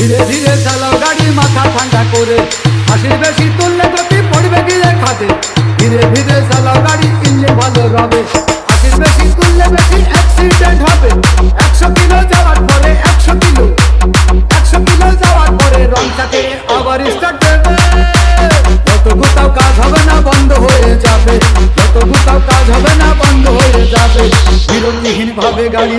ধীরে ধীরে চালাও গাড়ি মাথা ঠান্ডা করে, হাসির বেশি তুললে গতি পড়বে গিয়ে খাদে। ধীরে ধীরে চালাও গাড়ি, ইঞ্জিন ভালো রবে, হাসির বেশি তুললে বেশি অ্যাক্সিডেন্ট হবে। 100 কিলো যাওয়ার পরে 100 কিলো যাওয়ার পরে রং চাকে আবার স্টার্ট দেবে। যত কোথাও কাজ হবে না বন্ধ হয়ে যাবে, যত কোথাও কাজ হবে না বন্ধ হয়ে যাবে। বিরতিহীন ভাবে গাড়ি